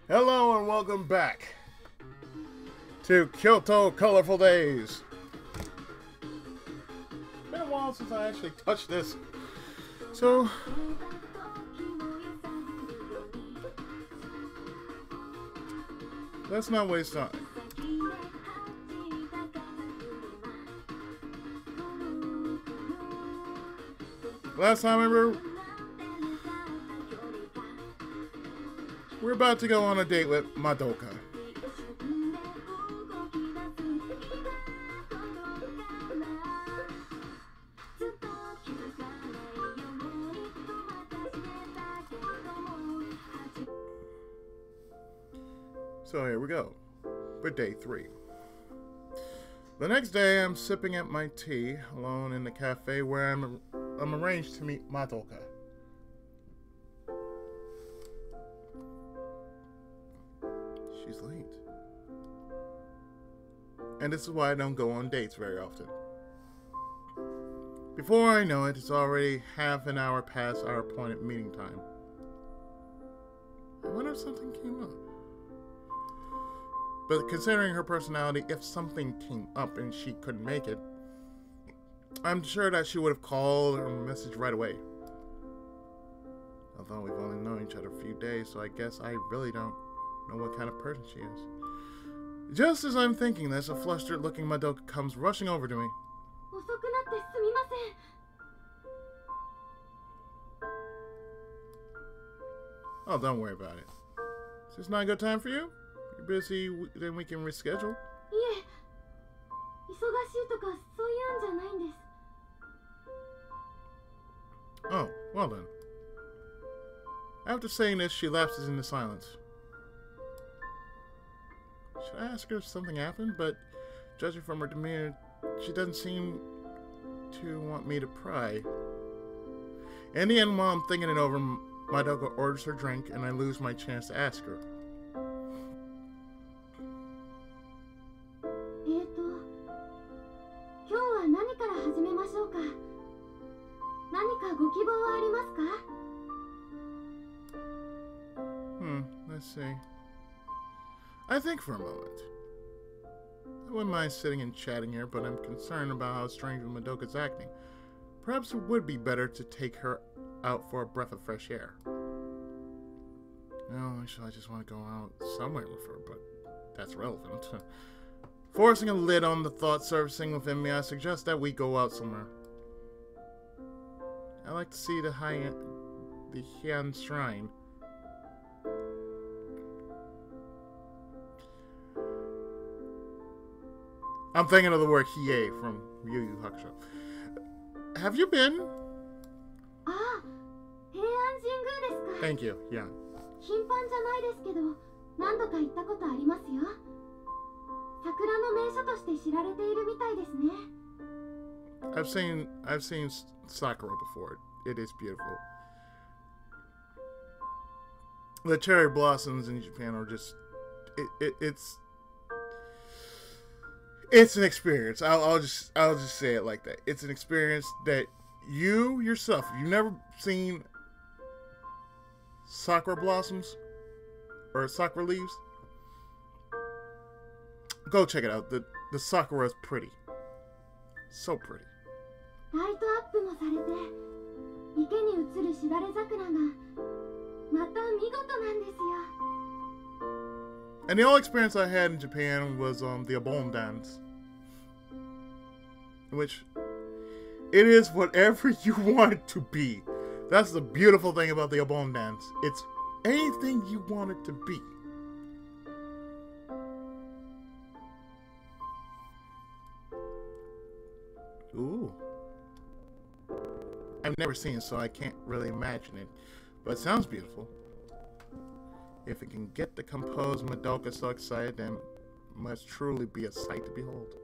Hello and welcome back to Kyoto Colorful Days. It's been a while since I actually touched this, so let's not waste time. Last time I remember, we're about to go on a date with Madoka. So here we go, for day 3. The next day, I'm sipping at my tea, alone in the cafe where I'm arranged to meet Madoka. She's late. And this is why I don't go on dates very often. Before I know it, it's already half an hour past our appointed meeting time. I wonder if something came up. But considering her personality, if something came up and she couldn't make it, I'm sure that she would have called or messaged right away. Although we've only known each other a few days, so I guess I really don't know what kind of person she is. Just as I'm thinking this, a flustered-looking Madoka comes rushing over to me. Oh, don't worry about it. Is this not a good time for you? You're busy, then we can reschedule. Oh, well then. After saying this, she lapses into silence. Should I ask her if something happened? But judging from her demeanor, she doesn't seem to want me to pry. In the end, while I'm thinking it over, Madoka orders her drink, and I lose my chance to ask her. Let's see. I think for a moment. I wouldn't mind sitting and chatting here, but I'm concerned about how strangely Madoka's acting. Perhaps it would be better to take her out for a breath of fresh air. No, actually, I just want to go out somewhere with her, but that's relevant. Forcing a lid on the thought surfacing within me, I suggest that we go out somewhere. I like to see the Heian Shrine. I'm thinking of the word Hiei from Yu Yu Hakusho. Have you been? Thank you, yeah. I've seen Sakura before. It is beautiful. The cherry blossoms in Japan are just it's an experience. I'll just say it like that. It's an experience that you yourself, if you've never seen sakura blossoms or sakura leaves, go check it out. The sakura is pretty. So pretty. And the only experience I had in Japan was the Obon dance, in which it is whatever you want it to be. That's the beautiful thing about the Obon dance. It's anything you want it to be. Ooh. I've never seen it, so I can't really imagine it, but it sounds beautiful. If it can get the composed Madoka so excited, then it must truly be a sight to behold.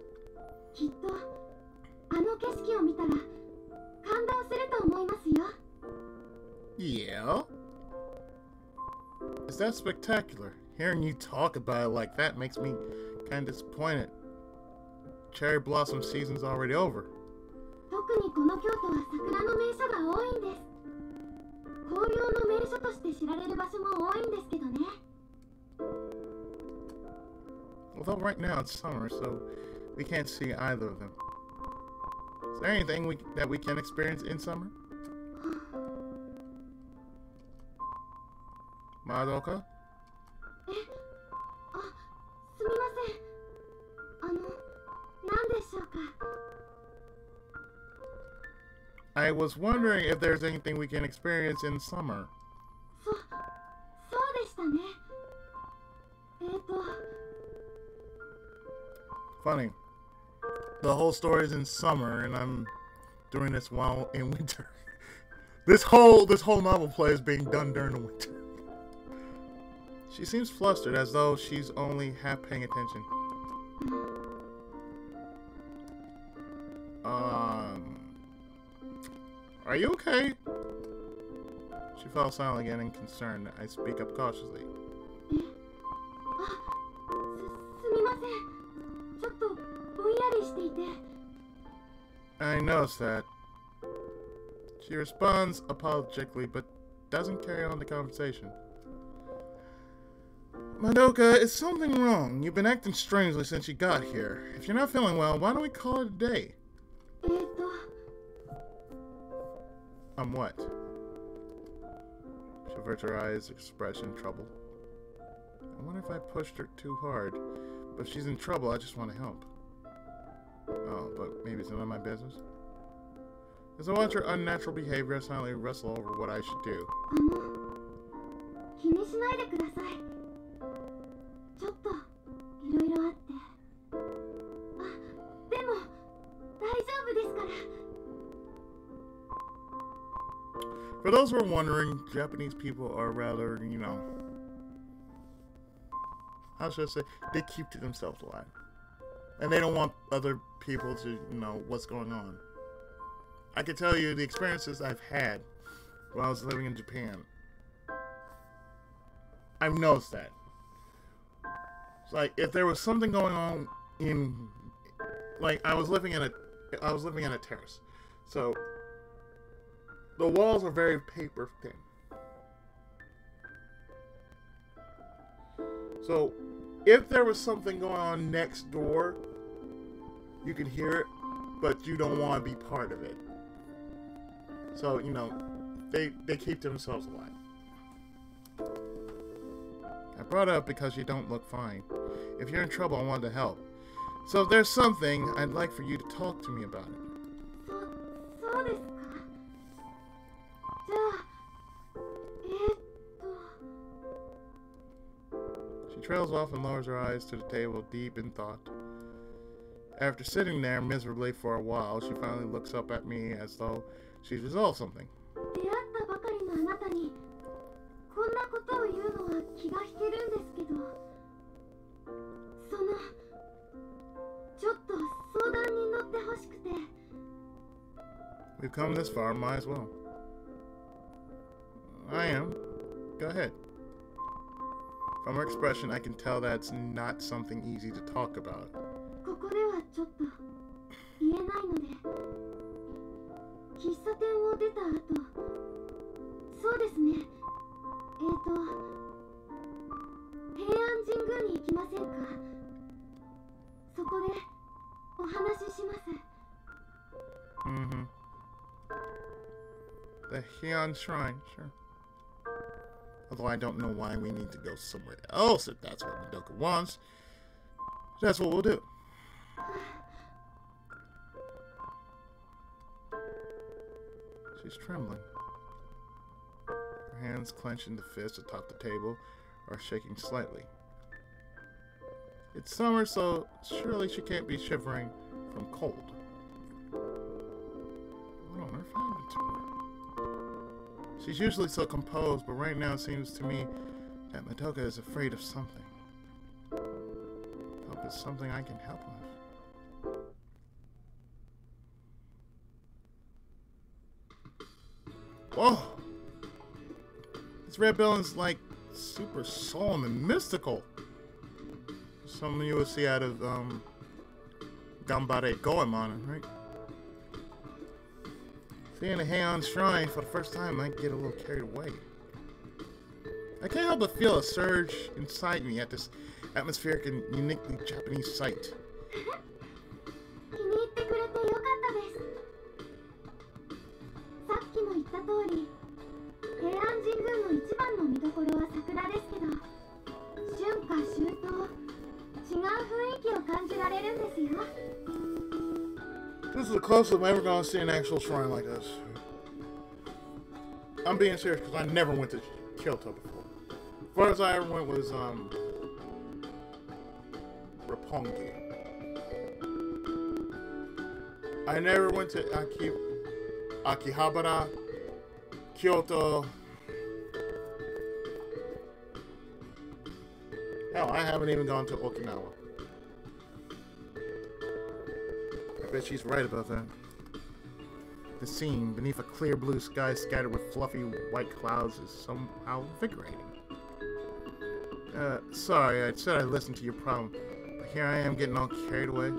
Yeah? Is that spectacular? Hearing you talk about it like that makes me kind of disappointed. Cherry blossom season's already over. Although right now it's summer, so we can't see either of them. Is there anything that we can experience in summer? Madoka? I was wondering if there's anything we can experience in summer. Funny. The whole story is in summer, and I'm doing this while in winter. This whole novel play is being done during the winter. She seems flustered, as though she's only half paying attention. Are you okay? She fell silent again and concerned. I speak up cautiously. I noticed that. She responds apologetically, but doesn't carry on the conversation. Madoka, is something wrong? You've been acting strangely since you got here. If you're not feeling well, why don't we call it a day? What? She averts her eyes, expression trouble. I wonder if I pushed her too hard. But if she's in trouble, I just want to help. Oh, but maybe it's none of my business. As I watch her unnatural behavior, I silently wrestle over what I should do. For those who are wondering, Japanese people are rather, you know, how should I say, they keep to themselves a lot. And they don't want other people to know what's going on. I can tell you the experiences I've had while I was living in Japan. I've noticed that. It's like if there was something going on in, like I was living in a terrace, so the walls are very paper thin. So if there was something going on next door, you can hear it, but you don't want to be part of it. So, you know, they keep to themselves alive. I brought it up because you don't look fine. If you're in trouble, I wanted to help. So if there's something, I'd like for you to talk to me about it. She trails off and lowers her eyes to the table, deep in thought. After sitting there miserably for a while, she finally looks up at me as though she's resolved something. We've come this far, might as well. I am. Go ahead. From her expression, I can tell that's not something easy to talk about. The Heian Shrine, sure. Although I don't know why we need to go somewhere else if that's what Madoka wants. That's what we'll do. She's trembling. Her hands clenched into fists atop the table are shaking slightly. It's summer, so surely she can't be shivering from cold. What on earth happened to her? She's usually so composed, but right now it seems to me that Madoka is afraid of something. Hope it's something I can help with. Whoa! This red building's like super solemn and mystical. Something you would see out of Gambare Goemon, right? Seeing the Heian Shrine for the first time might get a little carried away. I can't help but feel a surge inside me at atmospheric and uniquely Japanese sight. 気に入ってくれてよかったです。さっきも言った通り、平安神宮の一番の見どころは桜ですけど、春夏秋冬、違う雰囲気を感じられるんですよ。This is the closest I'm ever going to see an actual shrine like this. I'm being serious because I never went to Kyoto before. As far as I ever went was, Roppongi. I never went to Akihabara, Kyoto. Hell, I haven't even gone to Okinawa. I bet she's right about that. The scene beneath a clear blue sky scattered with fluffy white clouds is somehow invigorating. Sorry, I said I listened to your problem, but here I am getting all carried away.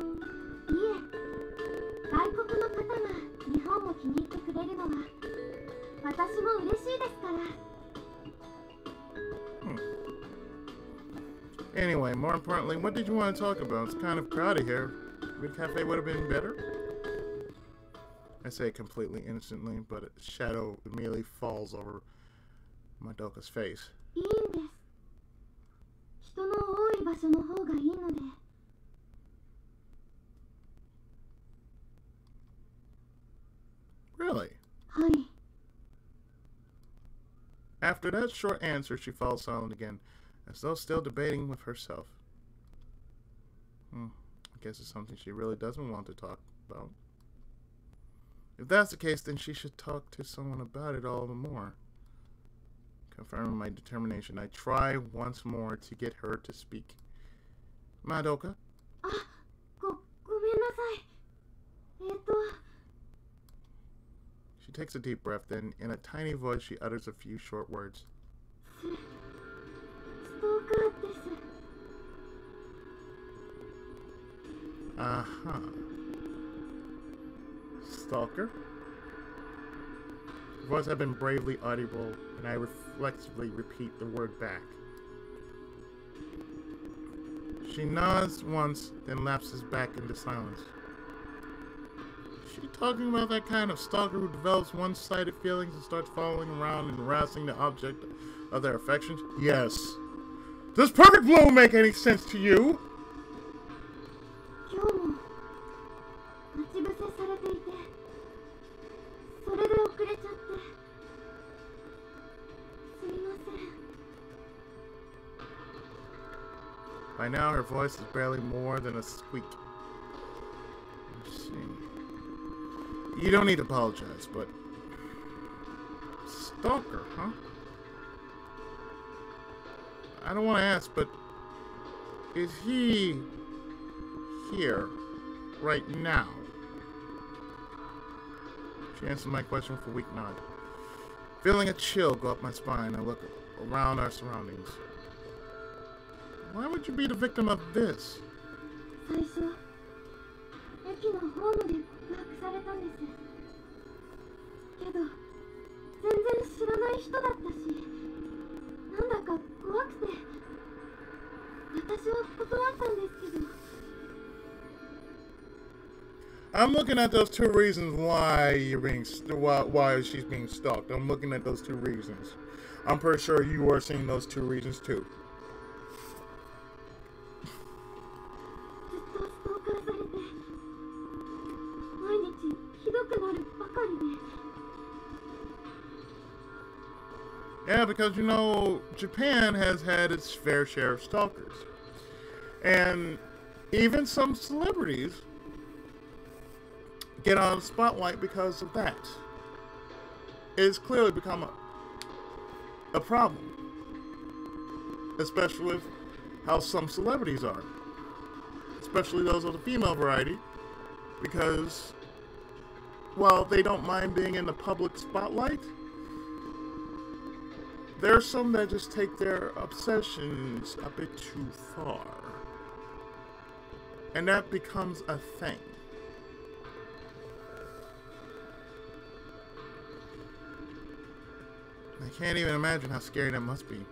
Anyway, more importantly, what did you want to talk about? It's kind of crowded here. Maybe the cafe would have been better? I say it completely innocently, but a shadow immediately falls over Madoka's face. Really? After that short answer, she falls silent again, as though still debating with herself. I guess it's something she really doesn't want to talk about. If that's the case, then she should talk to someone about it all the more. Confirming my determination, I try once more to get her to speak. Madoka? She takes a deep breath, then in a tiny voice she utters a few short words. Uh-huh. Stalker? The voice had been bravely audible, and I reflexively repeat the word back. She nods once, then lapses back into silence. Is she talking about that kind of stalker who develops one-sided feelings and starts following around and harassing the object of their affections? Yes. Does perfect blue make any sense to you? By now, her voice is barely more than a squeak. Let's see. You don't need to apologize, but... Stalker, huh? I don't want to ask, but... Is he... here, right now? She answers my question with a weak nod. Feeling a chill go up my spine, I look around our surroundings. Why would you be the victim of this? I'm looking at those two reasons why why she's being stalked. I'm looking at those two reasons. I'm pretty sure you are seeing those two reasons too. Yeah, because, you know, Japan has had its fair share of stalkers. And even some celebrities get out of the spotlight because of that. It's clearly become a problem. Especially with how some celebrities are. Especially those of the female variety. Because, while they don't mind being in the public spotlight, there are some that just take their obsessions a bit too far. And that becomes a thing. I can't even imagine how scary that must be.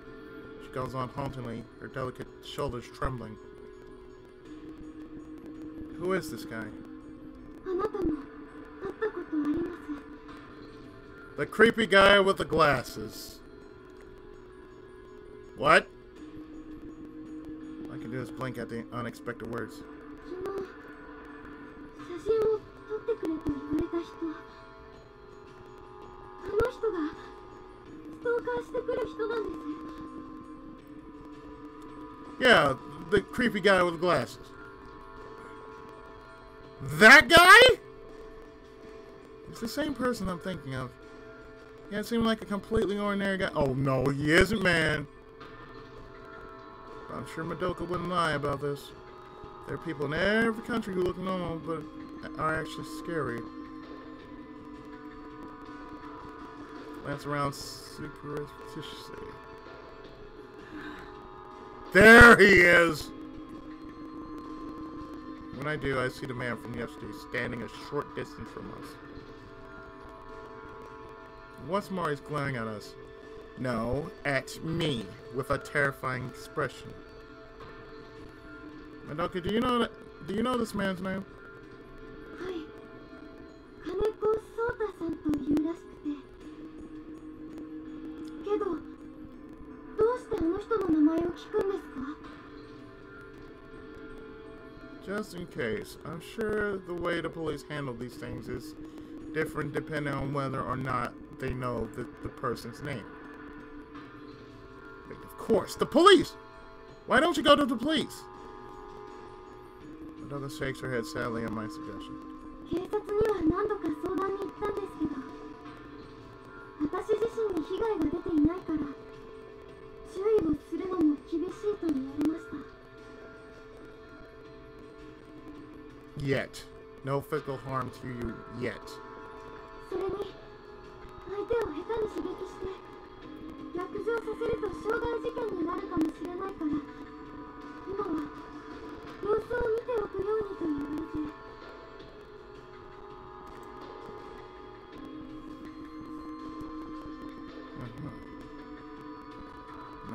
She goes on hauntingly, her delicate shoulders trembling. Who is this guy? The creepy guy with the glasses. What? All I can do is blink at the unexpected words. Yeah, the creepy guy with the glasses. That guy? It's the same person I'm thinking of. Yeah, it seemed like a completely ordinary guy. Oh no, he isn't, man. I'm sure Madoka wouldn't lie about this. There are people in every country who look normal, but are actually scary. Glance around superstitiously. There he is! When I do, I see the man from yesterday standing a short distance from us. Once more, he's glaring at us. No, at me, with a terrifying expression. Madoka, do you know this man's name? Just in case, I'm sure the way the police handle these things is different depending on whether or not they know the person's name. Like, of course, the police! Why don't you go to the police? Madoka shakes her head sadly at my suggestion. Yet. No physical harm to you yet. No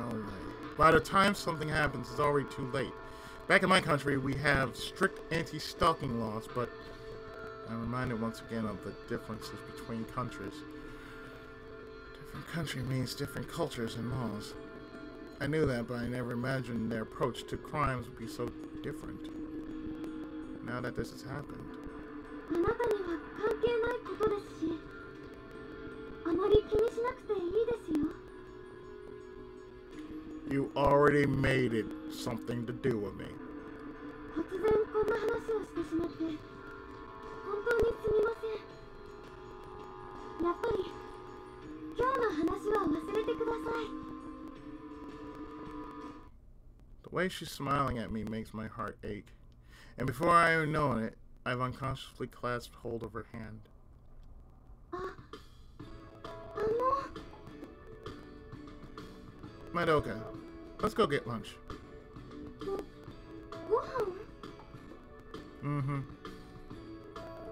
way. By the time something happens, it's already too late. Back in my country, we have strict anti-stalking laws, but I'm reminded once again of the differences between countries. Different country means different cultures and laws. I knew that, but I never imagined their approach to crimes would be so different. Now that this has happened. You already made it something to do with me. The way she's smiling at me makes my heart ache. And before I even know it, I've unconsciously clasped hold of her hand. Madoka, let's go get lunch.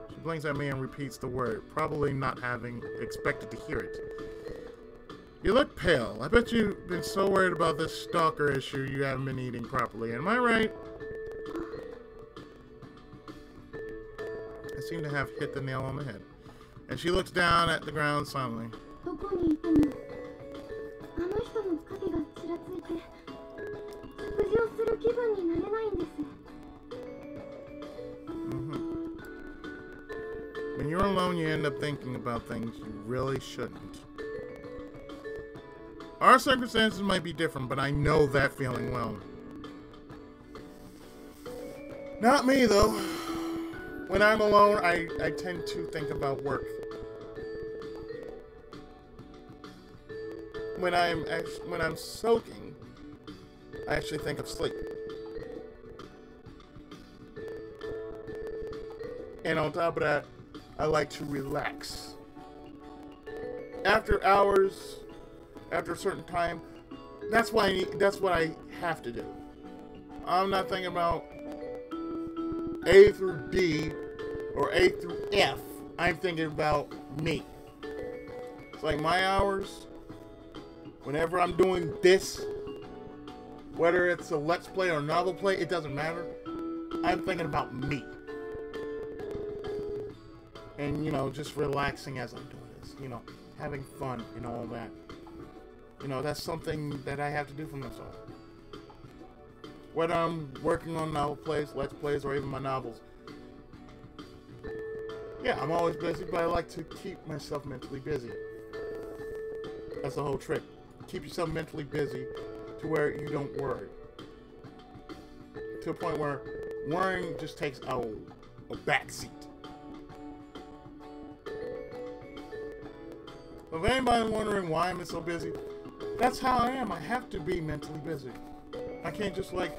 She blinks at me and repeats the word, probably not having expected to hear it. You look pale. I bet you've been so worried about this stalker issue you haven't been eating properly. Am I right? I seem to have hit the nail on the head. And she looks down at the ground silently. When you're alone, you end up thinking about things you really shouldn't. Our circumstances might be different, but I know that feeling well. Not me, though. When I'm alone, I tend to think about work. When I'm soaking, I actually think of sleep. And on top of that, I like to relax. After hours, after a certain time, that's what I have to do. I'm not thinking about A through D or A through F. I'm thinking about me. It's like my hours, whenever I'm doing this, Whether it's a let's play or a novel play, it doesn't matter. I'm thinking about me. And, you know, just relaxing as I'm doing this. You know, having fun and all that. You know, that's something that I have to do for myself. Whether I'm working on novel plays, let's plays, or even my novels. Yeah, I'm always busy, but I like to keep myself mentally busy. That's the whole trick. Keep yourself mentally busy to where you don't worry. To a point where worrying just takes a backseat. If anybody's wondering why I'm so busy, that's how I am. I have to be mentally busy. I can't just like...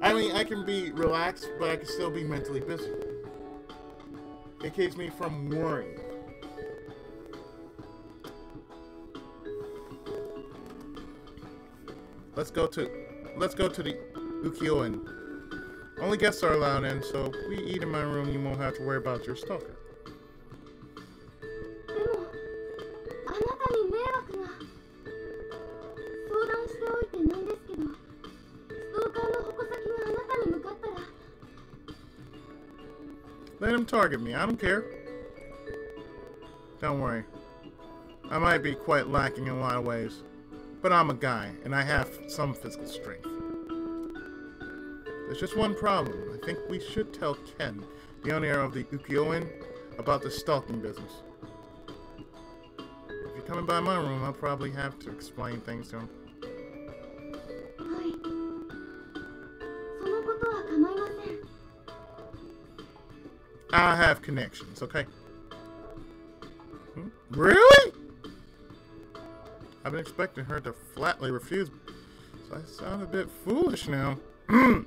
I mean, I can be relaxed, but I can still be mentally busy. It keeps me from worrying. Let's go to the ukiyo-in. Only guests are allowed in, so if we eat in my room, you won't have to worry about your stalker. Let him target me. I don't care. Don't worry. I might be quite lacking in a lot of ways, but I'm a guy, and I have some physical strength. There's just one problem. I think we should tell Ken, the owner of the ukiyo-in, about the stalking business. If you're coming by my room, I'll probably have to explain things to him. I have connections, okay? Really? I've been expecting her to flatly refuse, so I sound a bit foolish now. Who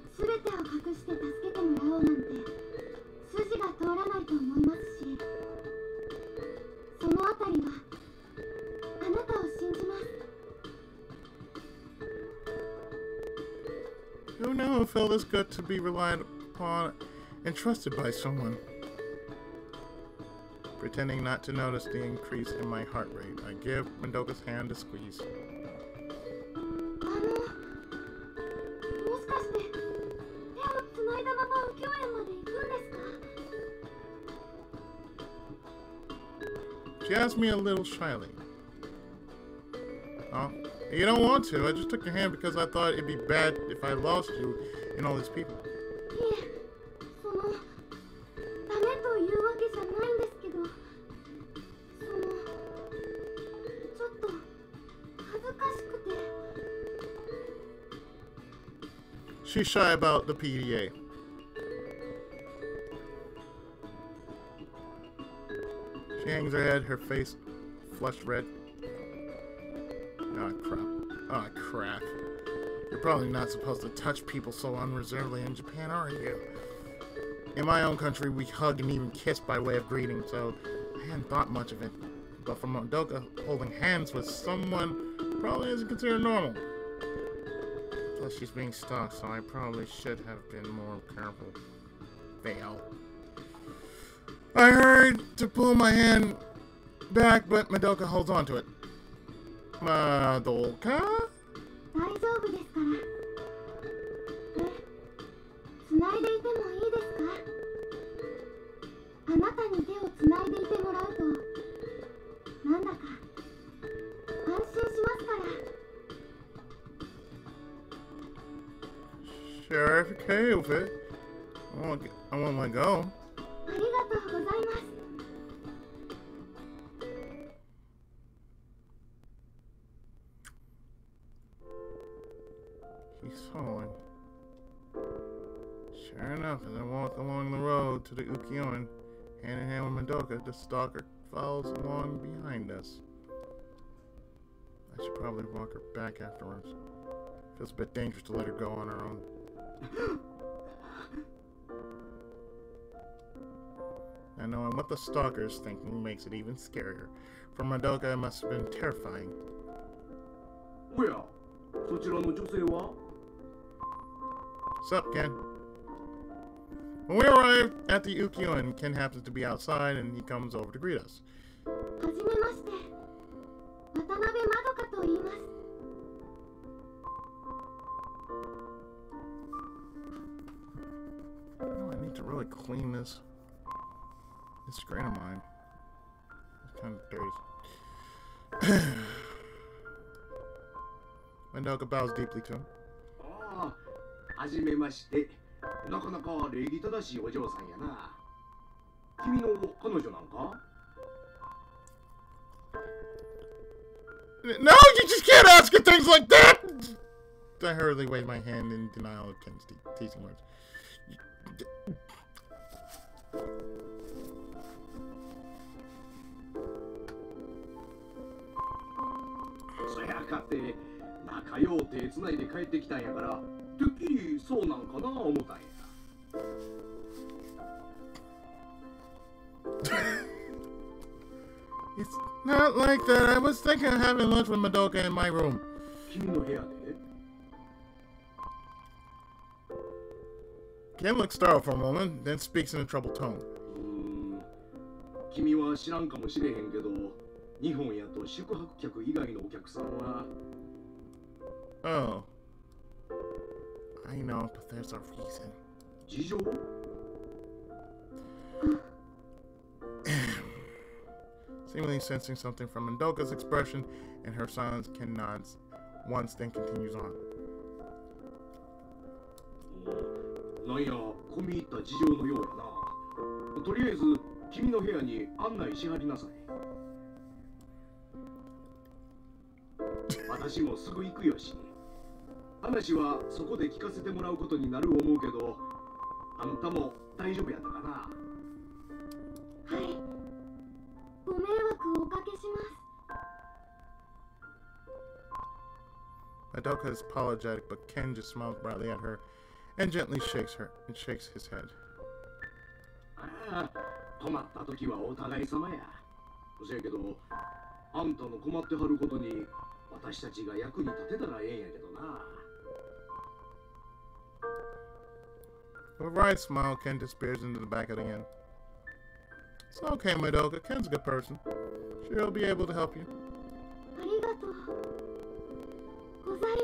knew it felt this good to be relied upon and trusted by someone? Pretending not to notice the increase in my heart rate, I give Madoka's hand a squeeze. She asked me a little shyly. Oh, you don't want to. I just took your hand because I thought it'd be bad if I lost you and all these people. She's shy about the PDA. She hangs her head, her face flushed red. Ah, crap. Ah, crap. You're probably not supposed to touch people so unreservedly in Japan, are you? In my own country, we hug and even kiss by way of greeting, so I hadn't thought much of it. But for Madoka, holding hands with someone probably isn't considered normal. Plus, she's being stalked, so I probably should have been more careful. Fail. I hurried to pull my hand back, but Madoka holds on to it. Madoka? Sure, if you're okay with it. I won't let go. He's following. Sure enough, as I walk along the road to the ukiyo-in, hand in hand with Madoka, the stalker follows along behind us. I should probably walk her back afterwards. Feels a bit dangerous to let her go on her own. And knowing what the stalker's thinking makes it even scarier. For Madoka, it must have been terrifying. Sup, Ken? When we arrive at the ukiyo-in, Ken happens to be outside and he comes over to greet us. to really clean this screen of mine. It's kind of dirty. Madoka bows deeply to him. はじめまして。なかなか礼儀正しいお嬢さんやな。君の彼女なんか? No, you just can't ask her things like that! I hurriedly waved my hand in denial of Ken's teasing words. Soやかって仲良う手つないで帰ってきたんやから、てっきりそうなんかな思ったんや。It's not like that. I was thinking of having lunch with Madoka in my room. 君の部屋で? Ken looks startled for a moment, then speaks in a troubled tone. 君は知らんかもしれへんけど、日本やと宿泊客以外のお客さんは。Oh. I know, but there's a reason. 事情? Seemingly sensing something from Madoka's expression and her silence, Ken nods once, then continues on. なんや、込み入った事情のようやな。とりあえず、君の部屋に案内しはりなさい。私もすぐ行くよし。話はそこで聞かせてもらうことになる思うけど、あんたも大丈夫やったかな? はい。ご迷惑をおかけします。 Madoka is apologetic, but Ken just smiles brightly at her and gently shakes his head. ああ、困った時はお互い様や。せやけど、あんたの困ってはることに私たちが役に立てたらええんやけどな。With a wry smile, Ken disappears into the back of the inn. It's okay, Madoka. Ken's a good person. She'll be able to help you. ありがとうございま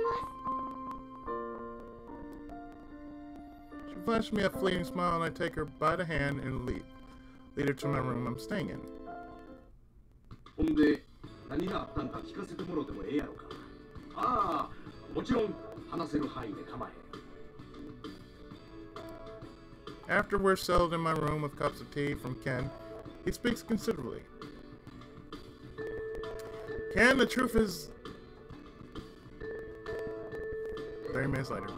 す。 She flashed me a fleeting smile, and I take her by the hand and lead her to my room I'm staying in. ほんで、何があったんか聞かせてもろてもええやろか。ああ、もちろん話せる範囲で構えへん。 After we're settled in my room with cups of tea from Ken, he speaks considerably. Ken, the truth is... 30 minutes later.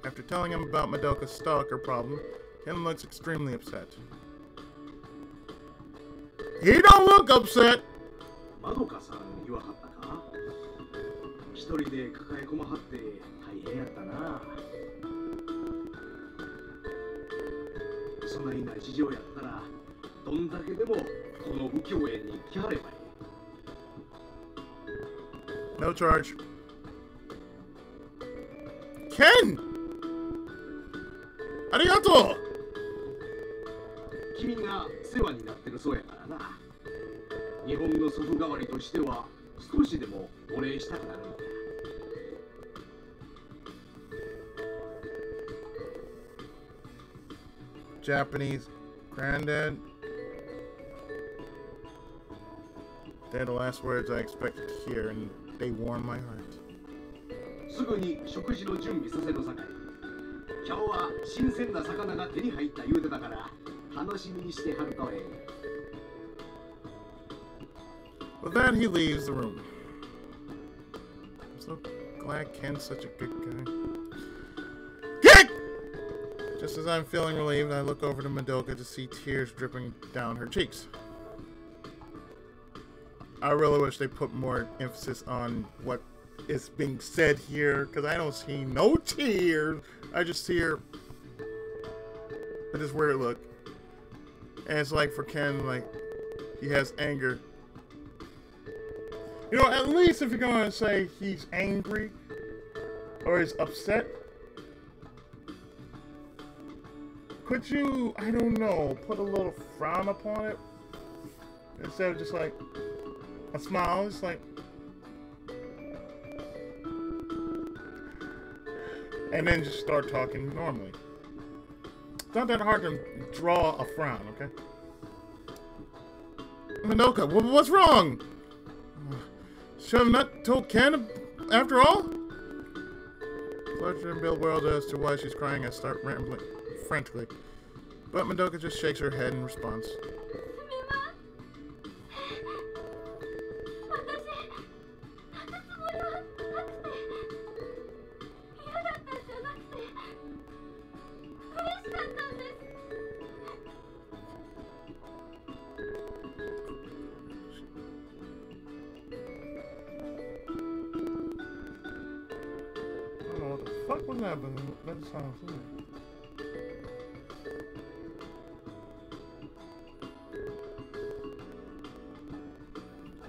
After telling him about Madoka's stalker problem, Ken looks extremely upset. He don't look upset! Madoka-san, 言わはったか? 一人で抱え込まはって大変やったな。そないな事情やったら、どんだけでもこの右京園に来はればいい。No charge. Ken! ありがとう! 君が世話になってるそうやからな。日本の祖父代わりとしては少しでもお礼したくなるんだ。Japanese granddad. They're the last words I expected to hear, and they warm my heart. すぐに食事の準備させるさかい。今日は新鮮な魚が手に入った言うてたから楽しみにしてはるとええ。With that, he leaves the room. I'm so glad Ken's such a good guy. Just as I'm feeling relieved, I look over to Madoka to see tears dripping down her cheeks. I really wish they put more emphasis on what is being said here, because I don't see no tears. I just see her with this weird look. And it's like for Ken, like, he has anger. You know, at least if you're going to say he's angry or he's upset, could you, I don't know, put a little frown upon it? Instead of just like a smile, it's like... and then just start talking normally. It's not that hard to draw a frown, okay? Madoka, what's wrong? Should I have not told Ken after all? Fletcher and Bill world as to why she's crying. I start rambling frantically. But Madoka just shakes her head in response. What was that? But that sounds weird.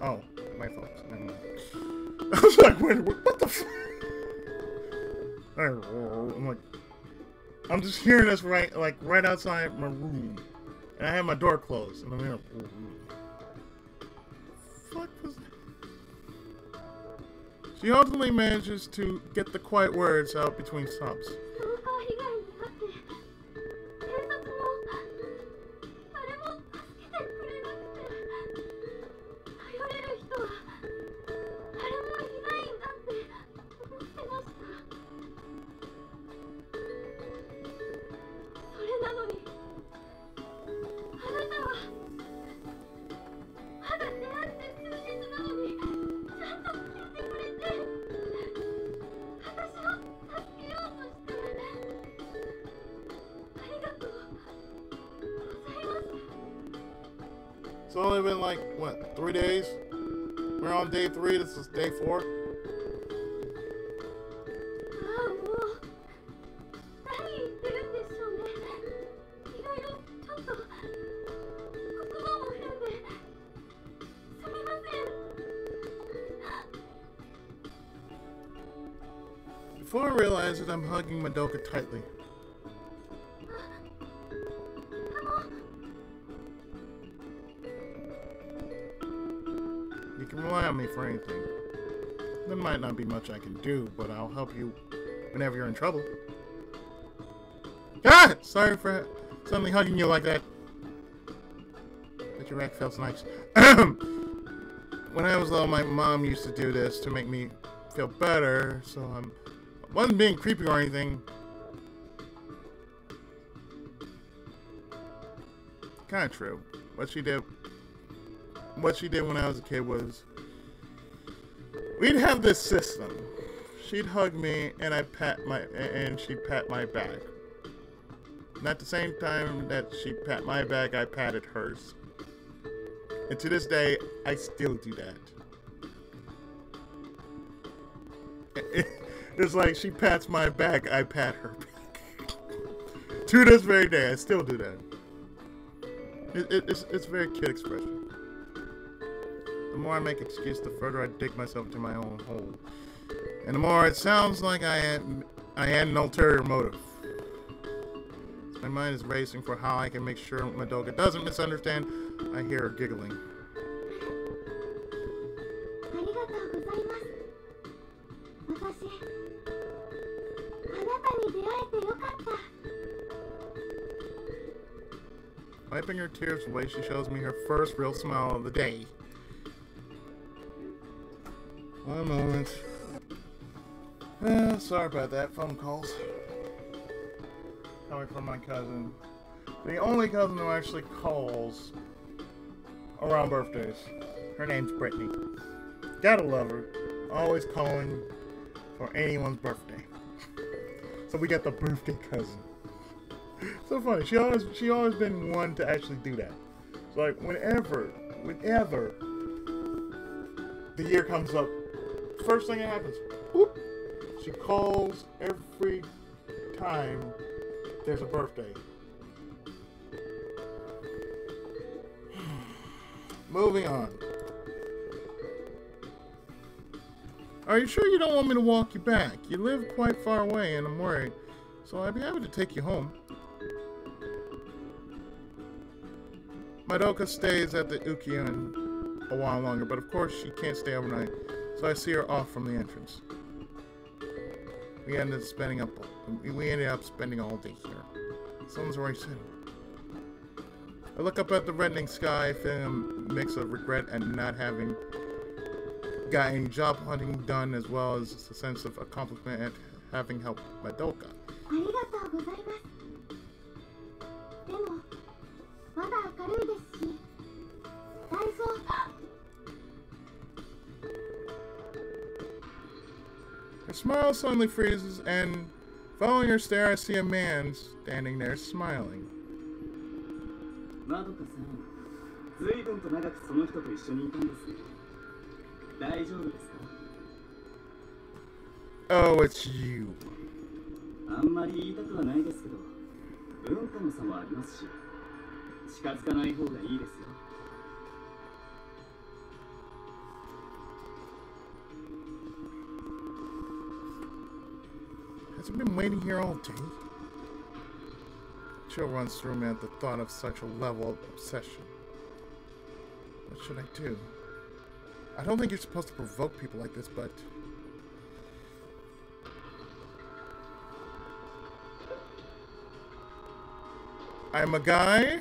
Oh, my fault. Never mind. I was like, wait, what the f? I'm like, I'm just hearing this right outside my room, and I have my door closed, and I'm here. Fuck was that? She ultimately manages to get the quiet words out between sobs. It's only been like, what, 3 days? We're on day 3, this is day 4. Before I realize it, I'm hugging Madoka tightly. You can rely on me for anything. There might not be much I can do, but I'll help you whenever you're in trouble. Ah! Sorry for suddenly hugging you like that. But your rack feels nice. When I was little, my mom used to do this to make me feel better, so I wasn't being creepy or anything. Kind of true. What she did when I was a kid was, we'd have this system. She'd hug me and she'd pat my back. And at the same time that she'd pat my back, I patted hers. And to this day, I still do that. It's like she pats my back, I pat her back. To this very day, I still do that. It's very kid expression. The more I make excuses, the further I dig myself into my own hole. And the more it sounds like I had an ulterior motive. My mind is racing for how I can make sure Madoka doesn't misunderstand. I hear her giggling. Wiping her tears away, she shows me her first real smile of the day. One moment. Sorry about that. Phone calls. Coming from my cousin. The only cousin who actually calls around birthdays. Her name's Brittany. Gotta love her. Always calling for anyone's birthday. So we got the birthday cousin. So funny. She always been one to actually do that. So like whenever the year comes up, first thing that happens, whoop, she calls every time there's a birthday. Moving on. Are you sure you don't want me to walk you back? You live quite far away and I'm worried, so I'd be happy to take you home. Madoka stays at the Ukiyo a while longer, but of course she can't stay overnight, so I see her off from the entrance. We ended up spending all day here. Someone's already said it. I look up at the reddening sky, feeling a mix of regret and not having gotten job hunting done, as well as a sense of accomplishment at having helped Madoka. Her smile suddenly freezes, and following her stare, I see a man standing there smiling. Madoka-san, 随分と長くその人と一緒にいたんですね。大丈夫ですか? Oh, it's you. あんまり言いたくはないですけど、文化の差もありますし、近づかない方がいいですよ。Has he been waiting here all day? Chill runs through me at the thought of such a level of obsession. What should I do? I don't think you're supposed to provoke people like this, but... I'm a guy.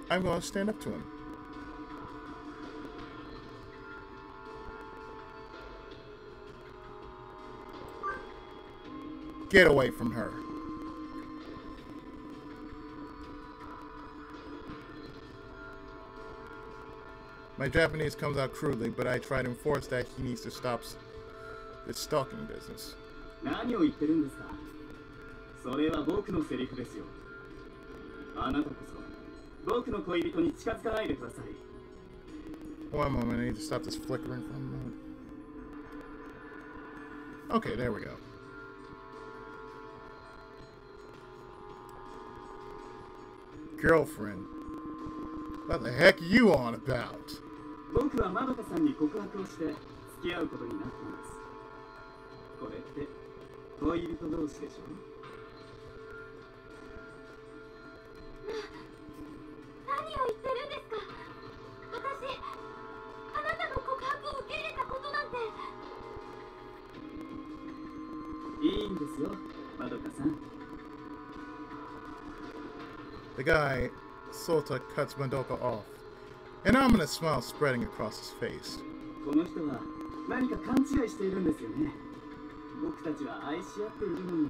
I'm gonna stand up to him. Get away from her. My Japanese comes out crudely, but I try to enforce that he needs to stop this stalking business. 何を言ってるんですか? それは僕のセリフですよ。あなたこそ僕の恋人に近づかないでください。 One moment, I need to stop this flickering for a moment. Okay, there we go. Girlfriend. What the heck are you on about? 僕はまどかさんに告白をして付き合うことになったんです。これって恋人同士でしょ? 何を言ってるんですか? 私、あなたの告白を受け入れたことなんて。いいんですよ、まどかさん。 The guy, Sota, cuts Madoka off. An ominous smile spreading across his face. この人は何か勘違いしているんですよね。僕たちは愛し合っているのに。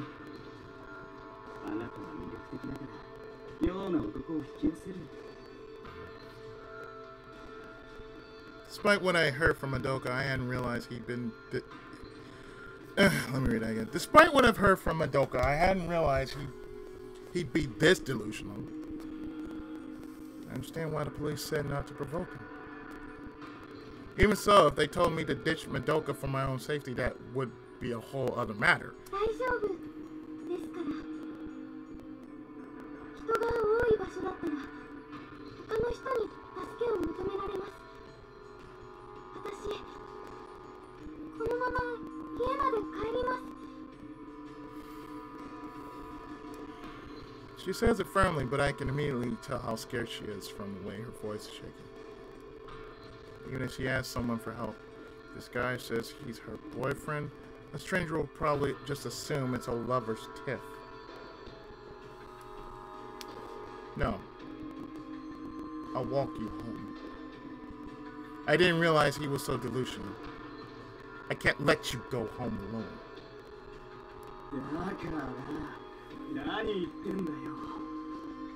あなたは魅力的だから妙な男を引き寄せる。 Despite what I heard from Madoka, I hadn't realized he'd been... let me read that again. Despite what I've heard from Madoka, I hadn't realized he'd be this delusional. I understand why the police said not to provoke him. Even so, if they told me to ditch Madoka for my own safety, that would be a whole other matter. 大丈夫ですから。人が多い場所だったら他の人に助けを求められます。私、このまま家まで帰ります。 She says it firmly, but I can immediately tell how scared she is from the way her voice is shaking. Even if she asks someone for help, this guy says he's her boyfriend. A stranger will probably just assume it's a lover's tiff. No. I'll walk you home. I didn't realize he was so delusional. I can't let you go home alone. だから何言ってんだよ。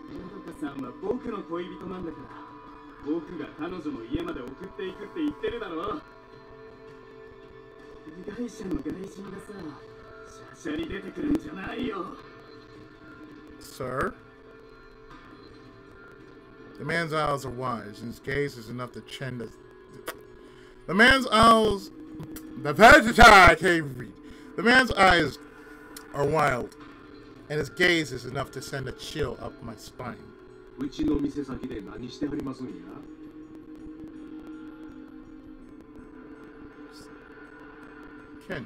まどかさんは僕の恋人なんだから、僕が彼女の家まで送っていくって言ってるだろ。被害者の外人がさ、しゃしゃり出てくるんじゃないよ。 Sir? The man's eyes are wise, and his gaze is enough to chend us. The man's eyes... I can't read. The man's eyes are wild, and his gaze is enough to send a chill up my spine. うちの店先で何してはりますんや? Ken.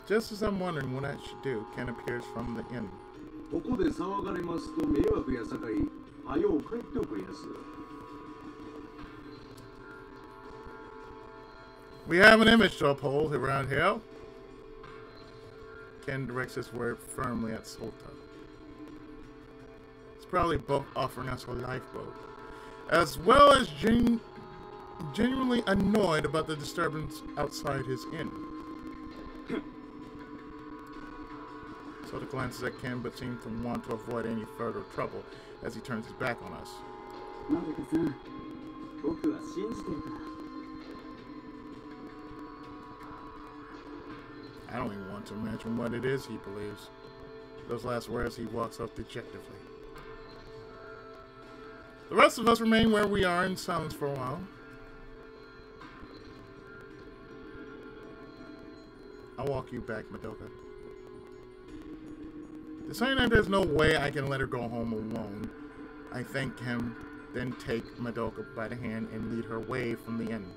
Just as I'm wondering what I should do, Ken appears from the inn. ここで騒がれますと迷惑やさかい、はよう帰っておくれやす。We have an image to uphold around here. Ken directs his word firmly at Sulta. It's probably both offering us a lifeboat, as well as genuinely annoyed about the disturbance outside his inn. Sulta glances at Ken, but seems to want to avoid any further trouble as he turns his back on us. Madoka-san, 僕は信じてるから。 I don't even want to imagine what it is he believes. Those last words, he walks off dejectedly. The rest of us remain where we are in silence for a while. I'll walk you back, Madoka. Deciding that there's no way I can let her go home alone, I thank him, then take Madoka by the hand and lead her away from the inn.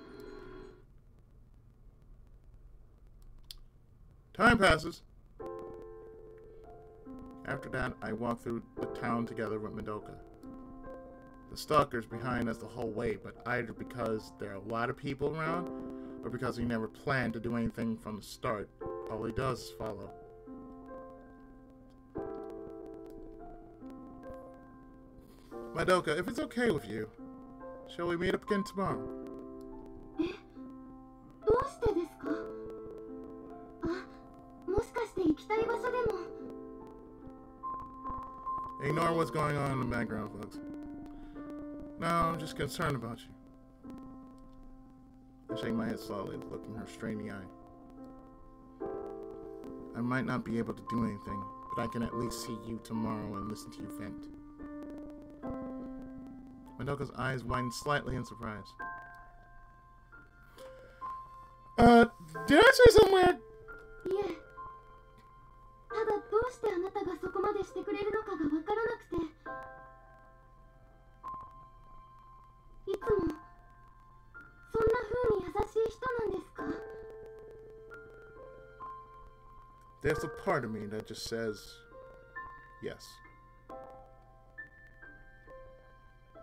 Time passes. After that, I walk through the town together with Madoka. The stalker's behind us the whole way, but either because there are a lot of people around, or because he never planned to do anything from the start, all he does is follow. Madoka, if it's okay with you, shall we meet up again tomorrow? どうしてですか? もしかして行きたい場所でも Ignore what's going on in the background, folks. No, I'm just concerned about you. I shake my head slowly, looking her straight in the eye. I might not be able to do anything, but I can at least see you tomorrow and listen to you vent. Madoka's eyes widen slightly in surprise. Did I say something weird? いえ、ただどうしてあなたがそこまでしてくれるのかがわからなくて、いつもそんな風に優しい人なんですか? There's a part of me that just says yes.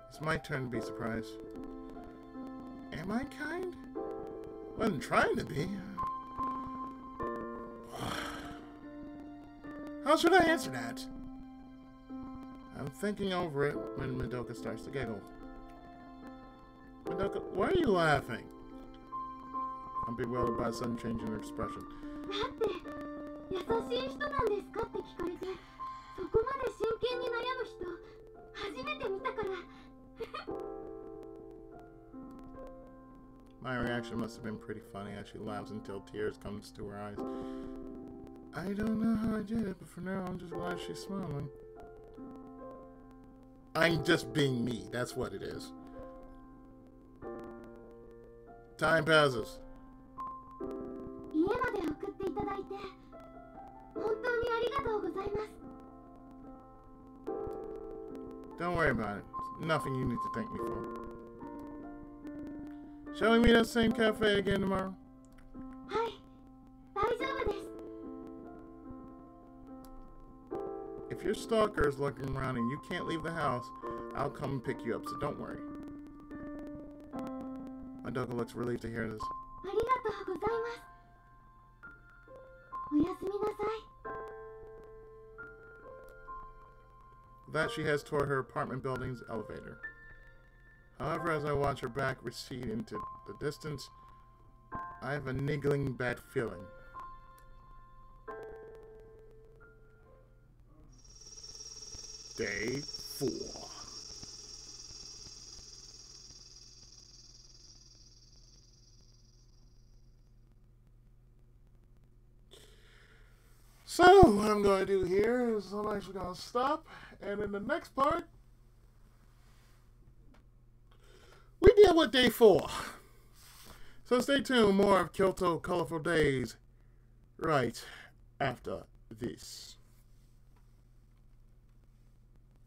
It's my turn to be surprised. Am I kind? Wasn't trying to be. How should I answer that? I'm thinking over it when Madoka starts to giggle. Madoka, why are you laughing? I'm bewildered by a sudden change in her expression. だって優しい人なんですかって聞かれて、そこまで真剣に悩む人初めて見たから。My reaction must have been pretty funny as she laughs until tears come to her eyes. I don't know how I did it, but for now I'm just glad she's smiling. I'm just being me, that's what it is. Time passes. 家まで送っていただいて本当にありがとうございます。 Don't worry about it. It's nothing you need to thank me for. Shall we meet at the same cafe again tomorrow? はい、大丈夫です。 If your stalker is looking around and you can't leave the house, I'll come and pick you up, so don't worry. Madoka looks relieved to hear this. ありがとうございます。おやすみなさい。 With that, she heads toward her apartment building's elevator. However, as I watch her back recede into the distance, I have a niggling bad feeling. Day 4. So, what I'm going to do here is I'm actually going to stop, and in the next part, we deal with day 4. So stay tuned, more of Kyoto Colorful Days right after this.